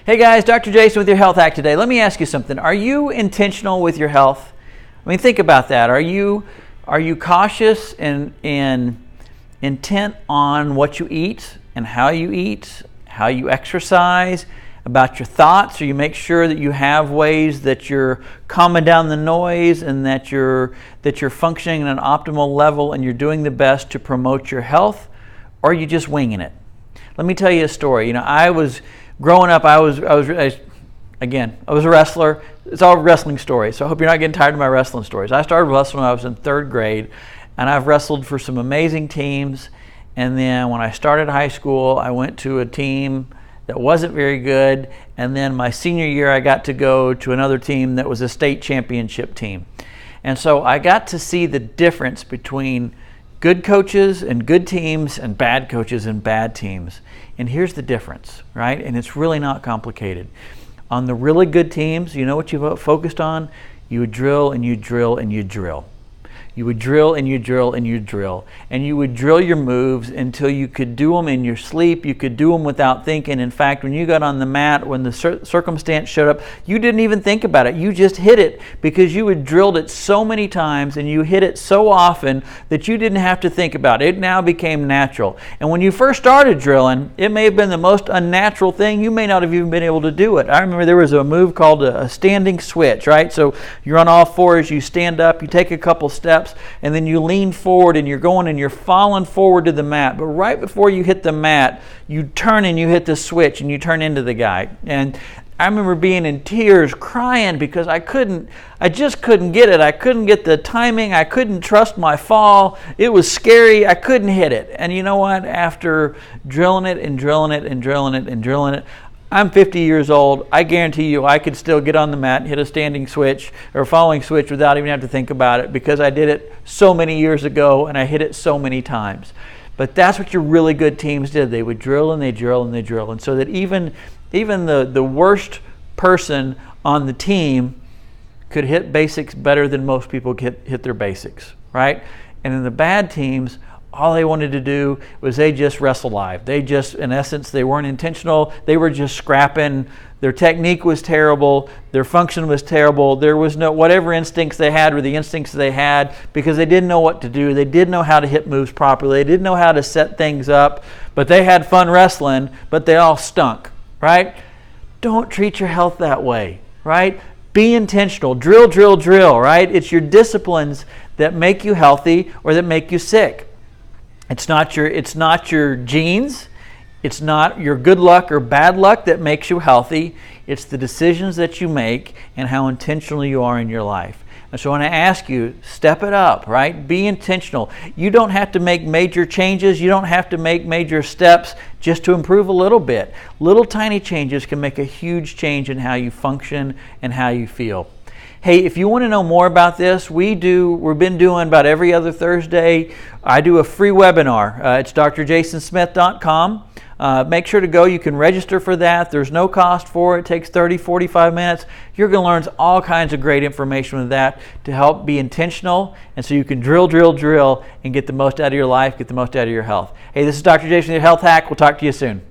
Hey guys, Dr. Jason with your Health Hack today. Let me ask you something. Are you intentional with your health? I mean, think about that. Are you cautious and intent on what you eat and how you exercise, about your thoughts? Or you make sure that you have ways that you're calming down the noise and that you're functioning at an optimal level and you're doing the best to promote your health? Or are you just winging it? Let me tell you a story. Growing up, I was a wrestler. It's all wrestling stories, so I hope you're not getting tired of my wrestling stories. I started wrestling when I was in 3rd grade, and I've wrestled for some amazing teams. And then when I started high school, I went to a team that wasn't very good. And then my senior year, I got to go to another team that was a state championship team. And so I got to see the difference between good coaches and good teams and bad coaches and bad teams. And here's the difference, right? And it's really not complicated. On the really good teams, you know what you focused on? You would drill and you drill and you drill. You would drill and you drill and you drill. And you would drill your moves until you could do them in your sleep. You could do them without thinking. In fact, when you got on the mat, when the circumstance showed up, you didn't even think about it. You just hit it because you had drilled it so many times and you hit it so often that you didn't have to think about it. It now became natural. And when you first started drilling, it may have been the most unnatural thing. You may not have even been able to do it. I remember there was a move called a standing switch, right? So you're on all fours, you stand up, you take a couple steps, and then you lean forward and you're going and you're falling forward to the mat. But right before you hit the mat, you turn and you hit the switch and you turn into the guy. And I remember being in tears, crying because I just couldn't get it. I couldn't get the timing. I couldn't trust my fall. It was scary. I couldn't hit it. And you know what? After drilling it and drilling it and drilling it and drilling it, I'm 50 years old. I guarantee you I could still get on the mat and hit a standing switch or a falling switch without even having to think about it because I did it so many years ago and I hit it so many times. But that's what your really good teams did. They would drill and they drill and they drill. And so that even the worst person on the team could hit basics better than most people hit their basics, right? And in the bad teams, all they wanted to do was they just wrestle live. They just, in essence, they weren't intentional. They were just scrapping. Their technique was terrible. Their function was terrible. There was no, whatever instincts they had were the instincts they had because they didn't know what to do. They didn't know how to hit moves properly. They didn't know how to set things up. But they had fun wrestling, but they all stunk, right? Don't treat your health that way, right? Be intentional. Drill, drill, drill, right? It's your disciplines that make you healthy or that make you sick. It's not your genes, it's not your good luck or bad luck that makes you healthy. It's the decisions that you make and how intentional you are in your life. And so when I ask you, step it up, right? Be intentional. You don't have to make major changes. You don't have to make major steps just to improve a little bit. Little tiny changes can make a huge change in how you function and how you feel. Hey, if you want to know more about this, we've been doing about every other Thursday. I do a free webinar. It's drjasonsmith.com. Make sure to go. You can register for that. There's no cost for it. It takes 30, 45 minutes. You're going to learn all kinds of great information with that to help be intentional and so you can drill, drill, drill and get the most out of your life, get the most out of your health. Hey, this is Dr. Jason with your Health Hack. We'll talk to you soon.